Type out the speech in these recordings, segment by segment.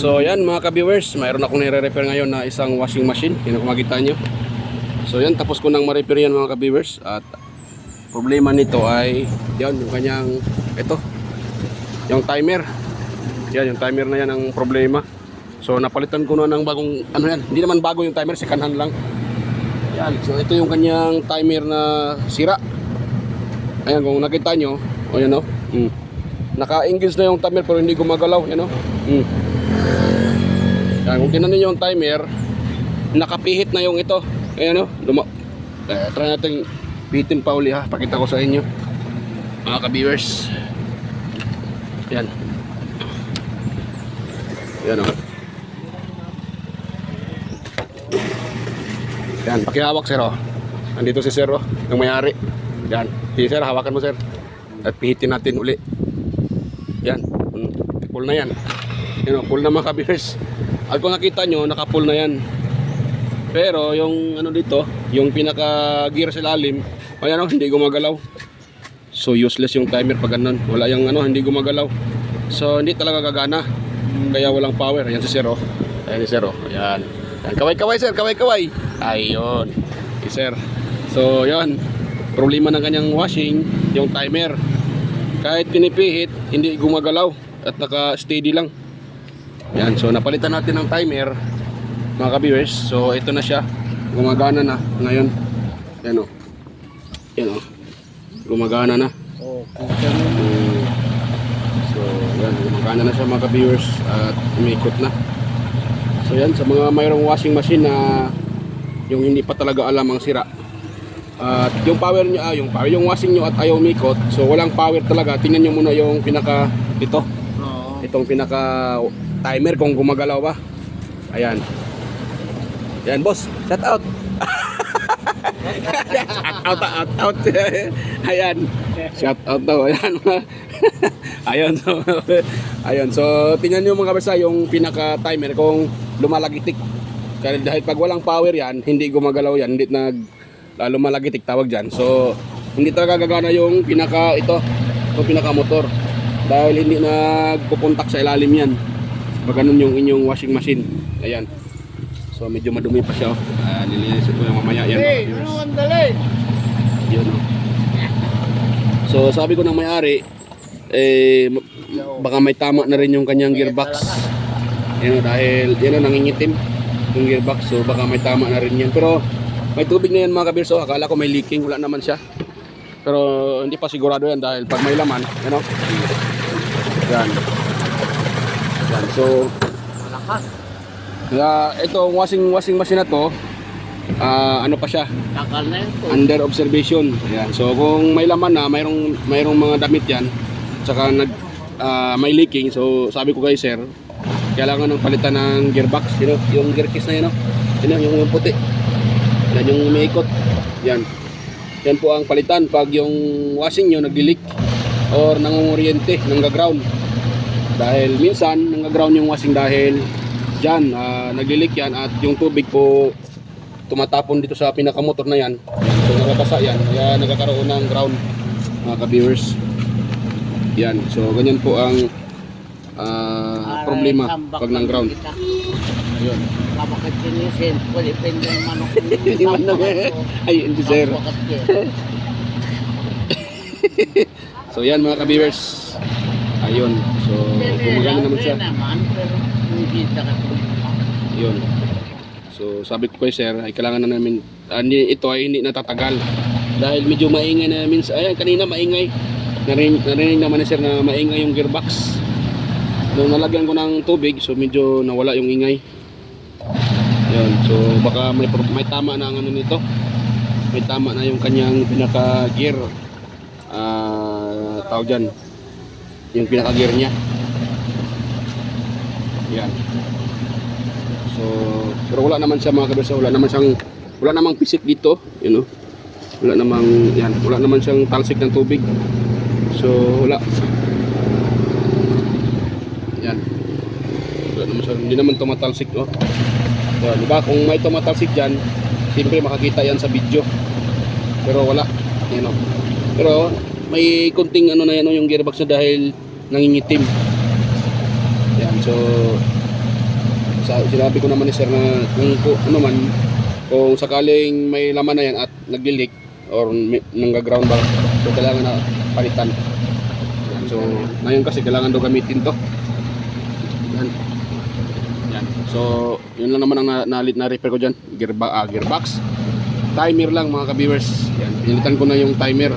So yan mga ka-viewers, mayroon akong nire-repair ngayon na isang washing machine. Yan kung makita nyo. So yan, tapos ko nang ma-repair yan mga ka-viewers. At problema nito ay yan, yung kanyang, ito, yung timer. Yan, yung timer na yan ang problema. So napalitan ko na ng bagong, ano yan, hindi naman bago yung timer, second hand lang. Yan, so ito yung kanyang timer na sira. Ayan, kung nakita nyo, o yan o, naka-engage na yung timer pero hindi gumagalaw, yan o. Yan, kung tinan niyo yung timer, nakapihit na yung ito. Ayan o, try natin pihitin pa uli ha, pakita ko sa inyo mga ka-viewers. Yan. Yan o. Yan, pakihawak sir o. Nandito si sir o, yung may-ari. Yan, si sir, hawakan mo sir. At pihitin natin uli. Yan, full na yan. Yan o, full na mga ka-viewers. At kung nakita nyo, naka-full na yan. Pero yung ano dito, yung pinaka gear sa ilalim, ayan o, hindi gumagalaw. So useless yung timer pag ganun. Wala yung ano, hindi gumagalaw. So hindi talaga gagana. Kaya walang power. Ayan si sir o. Ayan si sir o. Ayan. Ayan. Kaway-kaway sir, kaway-kaway. Ayun. Si sir. So yan. Problema ng kanyang washing, yung timer. Kahit pinipihit, hindi gumagalaw. At naka-steady lang. Yan, so napalitan natin ng timer mga ka-viewers. So ito na siya, gumagana na ngayon. Yan o, yan o, gumagana na. So yan, gumagana na siya mga ka-viewers. At umikot na. So yan, sa mga mayroong washing machine na yung hindi pa talaga alam ang sira, at yung power nyo, yung washing nyo at ayaw umikot, so walang power talaga. Tingnan nyo muna yung pinaka, itong pinaka timer kung gumagalaw ba. Ayan. Ayan boss, shout out. Shout out. Ayan. Shout out daw. Ayan. Ayun. So, ayun. So tingnan niyo mga kabisa yung pinaka timer kung lumalagitik. Dahil pag walang power yan, hindi gumagalaw yan, hindi lumalagitik tawag diyan. So hindi talaga gagana yung pinaka yung pinaka motor. Dahil hindi nagpupuntak sa ilalim yan. Pag ganun yung inyong washing machine. Ayan. So medyo madumi pa siya. Nilinisin ko yung mamaya. Yan, hey, ano ang dali? yun. So sabi ko ng may-ari, baka may tama na rin yung kanyang gearbox. Yan, dahil yan nangingitim yung gearbox. So baka may tama na rin yan. Pero may tubig na yan mga kabirso. Akala ko may leaking. Wala naman siya. Pero hindi pa sigurado yan dahil pag may laman, yan o. Yan. Yan. So itong washing machine na to, ano pa siya, under observation. Yan. So kung may laman na, mayroong mga damit yan, saka may leaking. So sabi ko kay sir, kailangan ng palitan ng gearbox, yung gear case na yun, yung puti. Yan yung umiikot. Yan. Yan po ang palitan pag yung washing nyo nagli-leak or nangunguryente, nangga-ground. Dahil minsan nangga-ground yung washing dahil dyan, nagli-leak yan at yung tubig po tumatapon dito sa pinakamotor na yan. So nakabasa yan, kaya nagkakaroon ng ground mga ka-viewers. Yan, so ganyan po ang problema pag ng ground. Ayun. Kapag sinisin, depende ng manok. Hindi manok ay hindi sir. So yan mga ka-viewers. Ayun. So gumagana naman siya. Ayun. So sabi ko kay sir, ay kailangan na namin ito ay hindi natatagal. Dahil medyo maingay na minsan. Ayan, kanina maingay. Narinig naman ni sir na maingay yung gearbox. Nung nalagyan ko ng tubig, so medyo nawala yung ingay. Yun, so baka may tama na ang ano nito. May tama na yung kanyang pinaka gear. Tawag dyan, yung pinaka gear nya. Yan. So pero wala naman siya mga kabirsa, wala namang pisik dito, wala naman siyang talsik ng tubig. So wala. Yan. Wala naman siya, hindi naman tumatalsik, Yan, diba? Kung may tumatalsik dyan, siyempre makakita yan sa video. Pero wala. Yan, Pero may kunting na yan yung gearbox na dahil nangingitim. Yan, so Sinabi ko naman ni sir na ano man, kung sakaling may laman na yan at nagli-leak or nangga-ground bar, so kailangan na palitan. Yan. So ngayon kasi kailangan daw gamitin to. Yan. Yan. So yun lang naman ang na-repair ko dyan. Gearbox. Timer lang mga ka-viewers. Yan. Pinilitan ko na yung timer.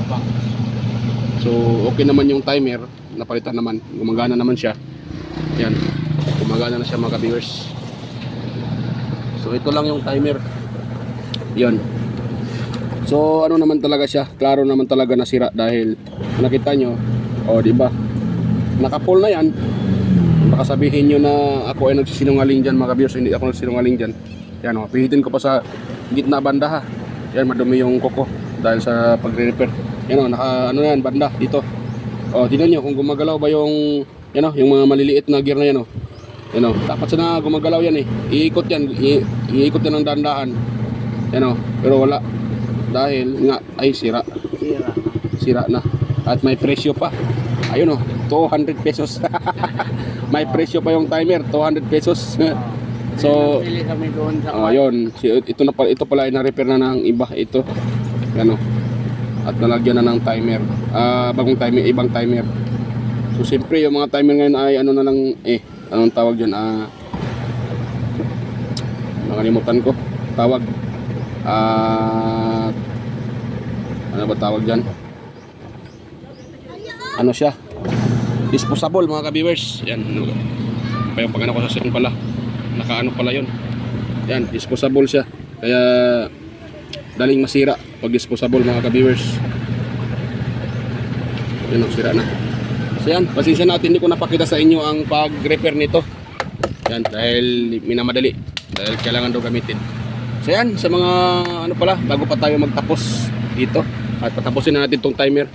So okay naman yung timer. Napalitan naman. Gumagana naman siya. Yan. Gumagana na siya mga ka-viewers. So ito lang yung timer. Yan. So ano naman talaga siya, klaro naman talaga nasira dahil nakita nyo, di ba? Naka-pull na yan. Baka sabihin nyo na ako ay nagsisinungaling dyan mga ka-viewers. Hindi ako nagsisinungaling dyan. Yan pihitin ko pa sa gitna banda ha. Yan, madumi yung kuko dahil sa pagre-repair. Yan naka yan banda dito. Tingnan nyo kung gumagalaw ba yung yung mga maliliit na gear na yan dapat sana gumagalaw yan Iikot yan, iikot yan ng dandaan. Pero wala. Dahil nga ay sira na. At may presyo pa. Ayun 200 pesos. May presyo pa yung timer, 200 pesos. So Pili kami doon sa ayun, ito pala ay na-repair na ng iba ito. At nalagyan na ng timer. Bagong timer, ibang timer. So siyempre yung mga timer ngayon ay ano na lang anong tawag diyan? Nakalimutan ko. Tawag ano ba tawag dyan? Ano siya? Disposable mga ka-viewers. Yan. Yung pag ano ko sa screen pala. Nakaano pala yun. Yan. Disposable siya. Kaya daling masira pag disposable mga ka-viewers. Yan. Sira na. So yan. Pasensya natin. Hindi ko napakita sa inyo ang pag-repair nito. Yan. Dahil minamadali. Dahil kailangan daw gamitin. So yan, sa mga bago pa tayo magtapos dito at patapusin na natin tong timer.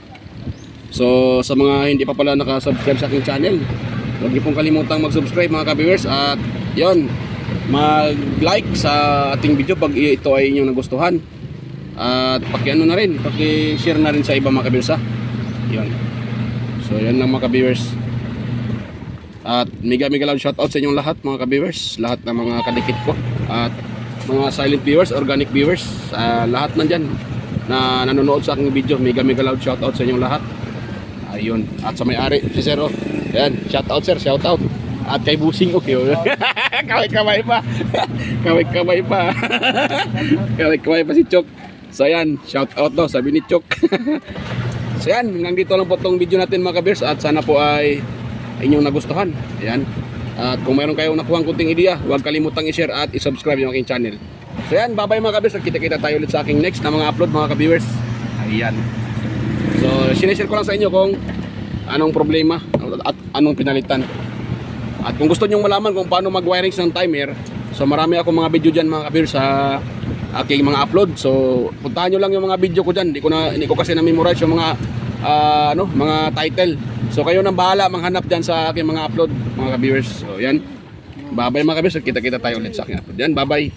So sa mga hindi pa pala nakasubscribe sa aking channel, huwag niyo pong kalimutang mag-subscribe mga ka-viewers. At yon, mag-like sa ating video pag ito ay inyong nagustuhan. At paki-ano na rin, paki-share na rin sa iba mga ka-viewers Yon. So yan lang mga ka-viewers. At mega loud shoutout sa inyong lahat mga ka-viewers, lahat ng mga kadikit ko at mga silent viewers, organic viewers, lahat nandyan na nanonood sa aking video. Mega loud shoutout sa inyong lahat. Ayun. At sa may-ari si Sir ayan, shoutout sir, shoutout. At kay Busing kaway-kaway pa. Kaway-kaway pa. Kaway-kaway pa si Chok. So ayan, shoutout daw sabi ni Chok. So ayan, hanggang dito lang po tong video natin mga ka-viewers. At sana po ay inyong nagustuhan. Ayan. At kung mayroon kayong nakuhang kunting ideya, huwag kalimutang i-share at i-subscribe yung aking channel. So yan, bye-bye mga ka-viewers. Kita-kita tayo ulit sa aking next na mga upload mga ka-viewers. Ayan. So, sinishare ko lang sa inyo kung anong problema at anong pinalitan. At kung gusto nyong malaman kung paano mag-wiring ng timer, so marami akong mga video dyan mga ka-viewers sa aking mga upload. So, puntahan nyo lang yung mga video ko dyan. Hindi ko kasi na-memorize yung mga mga title. So kayo nang bahala manghanap dyan sa aking mga upload mga ka-viewers. So yan. Bye-bye mga ka-viewers. Kita-kita tayo ulit sa aking upload. Yan, bye-bye.